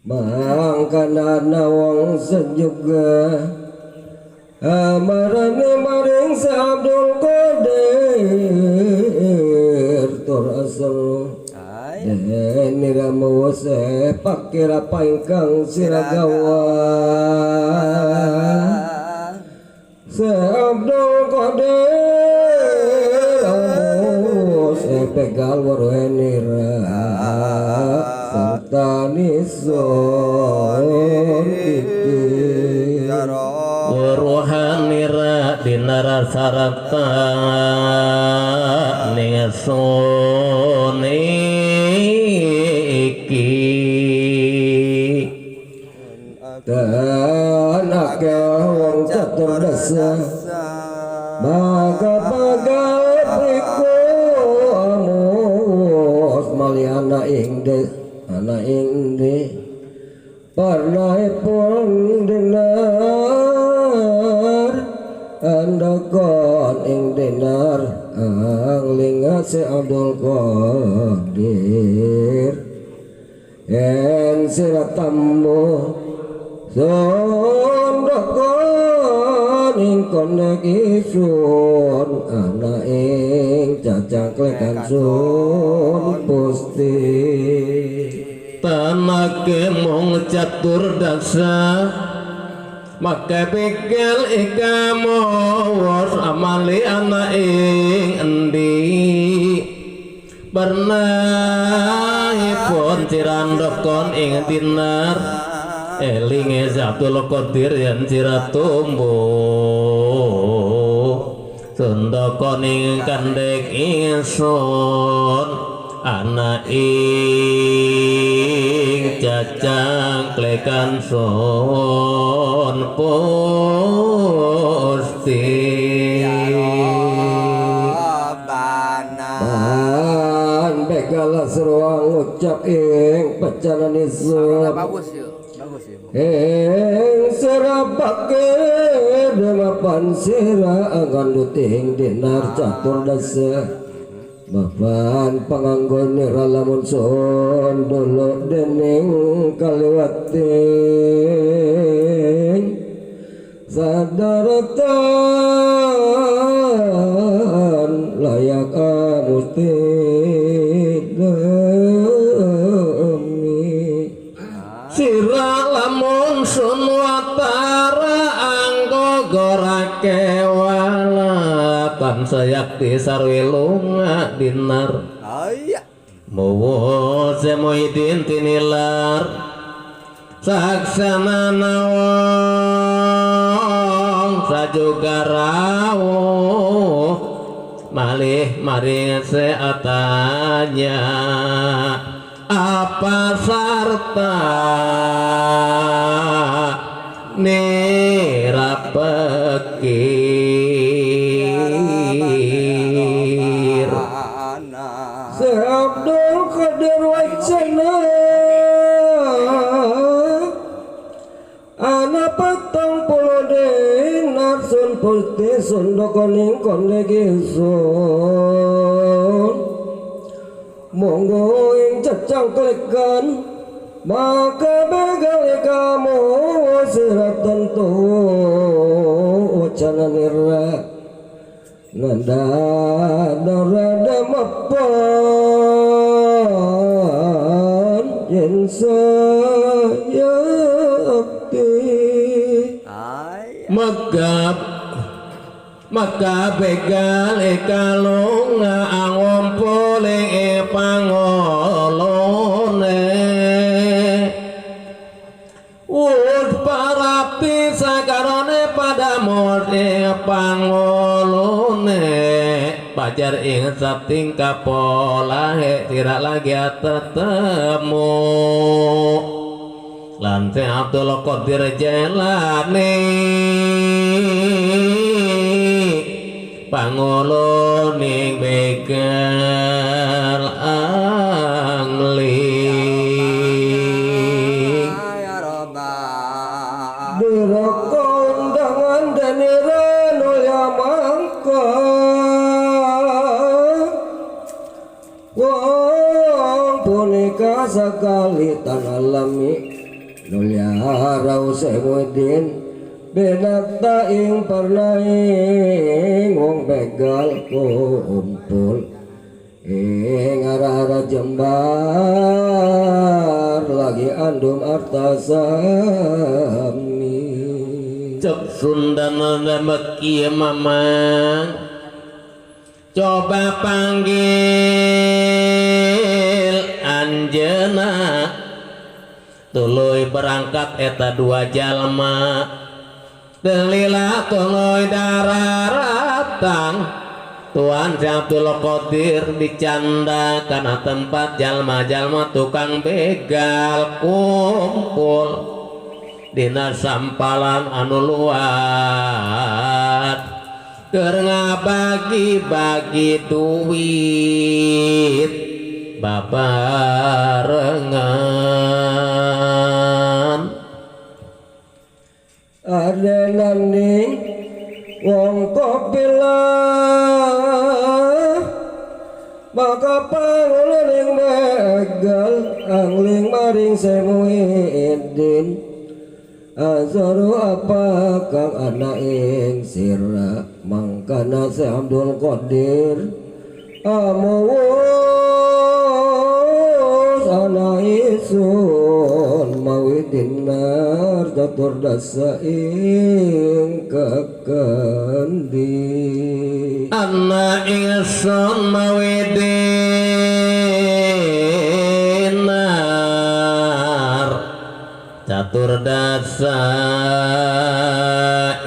mangkana wong sejuga amarane maring Abdul Qadir tur asal nira mawase pakira paingkang siragawa Abdul Qadir pegal waruhenira serta nison waruhanira dinara sarata nisoni iki dan akeh wong catur dasa baga-baga priku amus mali anak ingde parnaipun dinar andakon ing dinar anglinga si Abdul Qadir en siratamu sondokon ing konek isun anak ing cacang klekan sun pusti tanake mong catur dasa maka pikir ikamo was amali anak ing endi pernahipun cirandokon ing dinar elinge Abdul Qadir yen sira tumbuh sundaka ning kandhek ingsun ana ing cacang klekan sun pusti ban begala seruang ngucap ing pecanan isun bagus yuk serapake demapan sira ganduting dinar catur dasa mapan panganggon nira lamun son dulu dening kaliwating sadaratan layak amusti sira lamun sun watara anggo gorake wala tansayakti sarwi lunga dinar mawa semuidin tinilar saksana nawong sajuga rawuh malih maring seatanya apa sarta nira pekir si Abdul Qadir wacana ana 40 dinar sun putih sundokoning kondegi sun monggo ing cacang klekan maka begal kamu sirat tentu wacana nira nanda darada mapan yen sayakti maka begal kalung angompoling pangolone parapti sakarone pada mode pangolone pajar ing sapting kapola tidak lagi tetemu lante Abdul Qadir jelani pangoloning begal angli kondangan dan nira nol yamang sekali tan alami nulyarau Semuddin benakta ing pernaing wong begal kumpul ing arah Jembar lagi andum arta sami cek Sundana meki mamang coba panggil anjeuna tuluy berangkat eta dua jalma delila tuluy dararatang Tuan Abdul Qadir dicanda karena tempat jalma-jalma tukang begal kumpul dina sampalan anu luat keur ngabagi-bagi duit babarengan ada nanding wong kopilah maka panguling begal angling maring Semuddin azaru apa kang anak ing sira mangkana Se Abdul Qadir amawus anak isun mawi dinar catur dasa ing kakandi anak isun mawi dinar catur dasa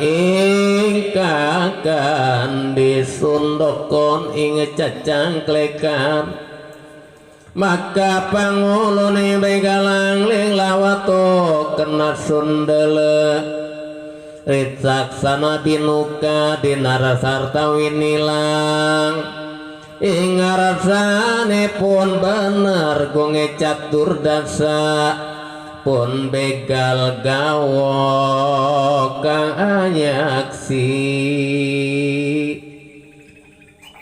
ing kakandi sundokon ing cacangklekan maka pangulune begalang ling lawato kena sundele Ritsaksana binuka dinara sarta winilang ing ngarasane pun bener gonge catur dasa pun begal gawo kang anyaksi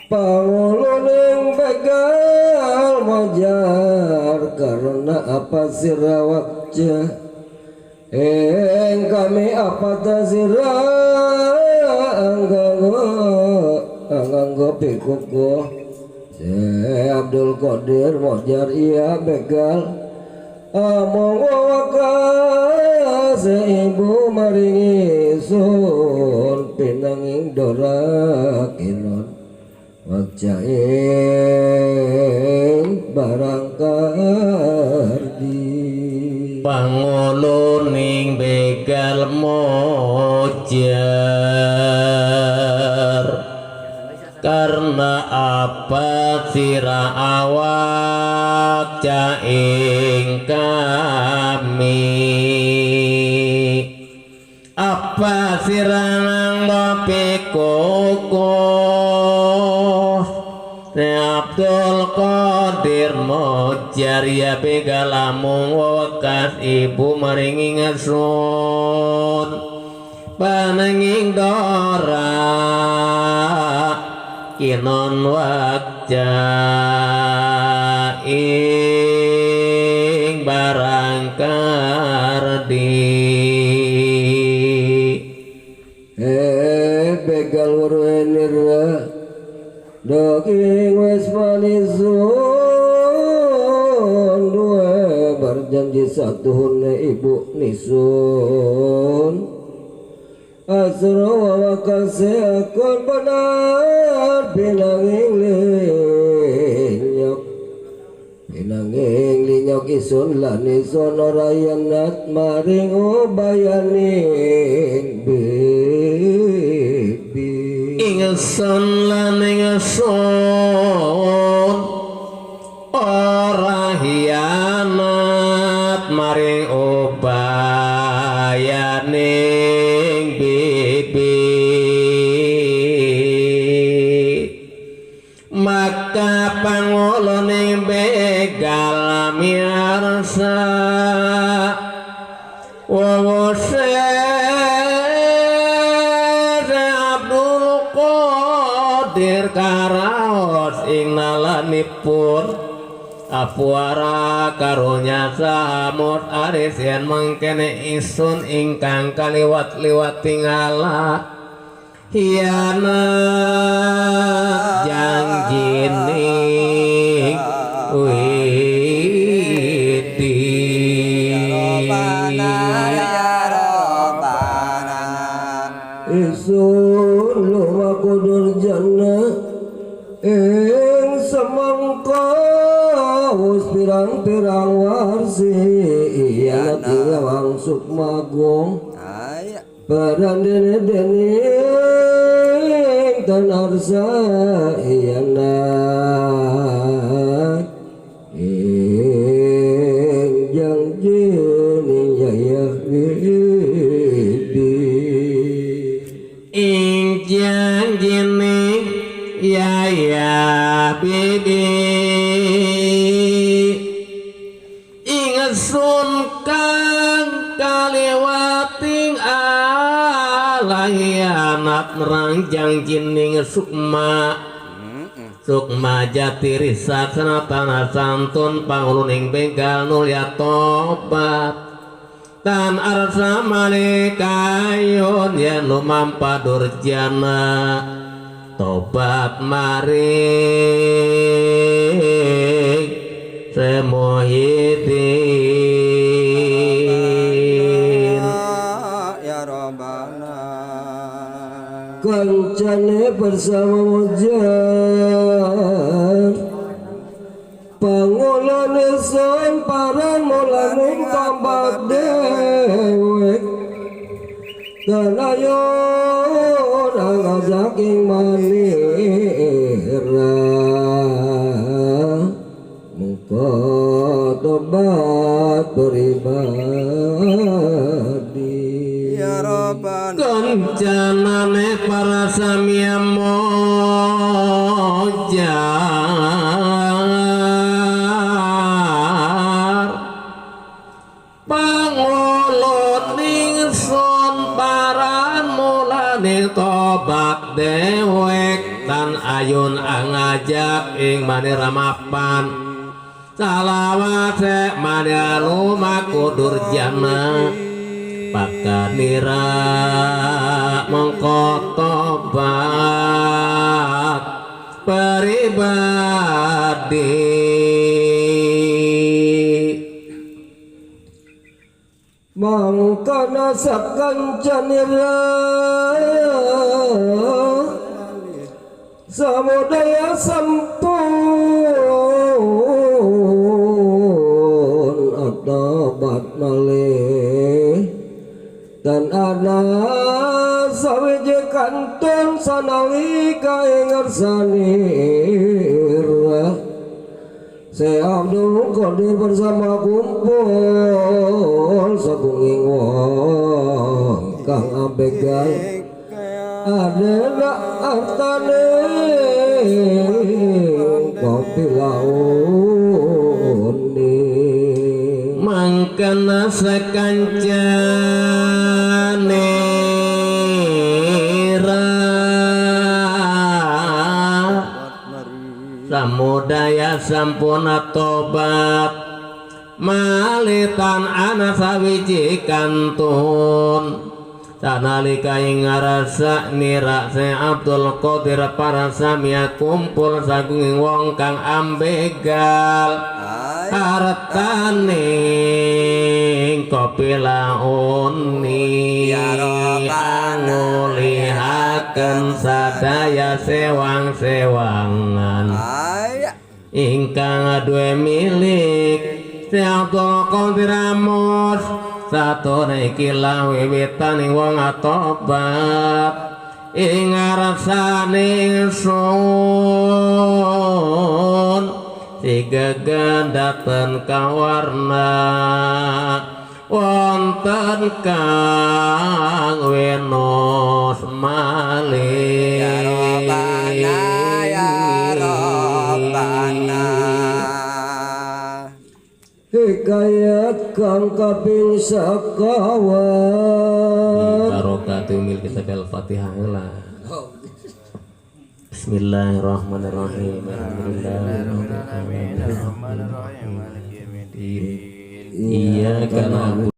panguluneng begal wajar karena apa sirawakja kami apa tasira anggo pikuku Se Abdul Qadir wajar iya begal among waka seibu maringi sun pinanging dorakinon wajahing barang kardi panguluning begal mojar karena apa sira awak caing kami apa sira nganggo kukuh Abdul Qadir mojar ya begalamung wakas ibu maringi ngasun pananging dora kinon wakja ing barang kardi begal urwenira Doking wes manisun dua berjanji satu hune ibu nisun asro wakase akon benar pinanging linyok isun lanison orayanat maring ubayaning bibi ingsun lan ingsun ora hianat maring ubayaning bibi maka panguluning begal miarsa wawose Dir karaos ing nalanipun apuara karunya samut aris yen mengkene isun ingkang kaliwat-liwat tingala hiana janjining widi isun luwa kudur jannah ing semangka wis pirang-pirang warsi iya tiwang sukmagung parandene-dene tanarsa iyana ing janjini yaya widi ing janjini yaya bidi ingesun kang kaliwating alahianat nerang janjining sukma sukma jati risat senatana santun panguluning begal nulya tobat tan arsa malikayon yen lumampa durjana tobat maring semuhidin ya Rabbana kancane bersama mujar pangulane son paran mulaning tambah dewek dan ayo ngajaking manira muka tobat beribadi ya Rabbana kencanane para samia mojar pangulun ning sun paran mulane tobat dewek tan ayun angajak ing manira mapan salawat manira lumaku durjana pakanira mengko tobat pribadi mangkana sakancanira samudaya sampun atabat malih dan ana sawiji kantun sanalika ing ngarsanira saya Abdul Qadir bersama kumpul sagunging wong kang abegal adalah artane kopi launi mangkana sakancane samudaya sampuna tobat malitan ana sawiji kantun sanalika ing ngarasa nira se Abdul Qadir para samia kumpul saking wong kang ambegal hartane kopi launi ngulihaken sadaya sewang-sewangan ingkang duwe milik si Abdul Qadir Amos satune iki la wiwitaning wong atobat ing ngarasane sun sigegendaten kawarna wonten kang wenos malih ya Rabbana ya Rabbana hikayat kang kaping sakawan barokatu mil kitab al-Fatihah lah. Bismillahirrahmanirrahim. Alhamdulillahirabbil alamin. iyyaka na'budu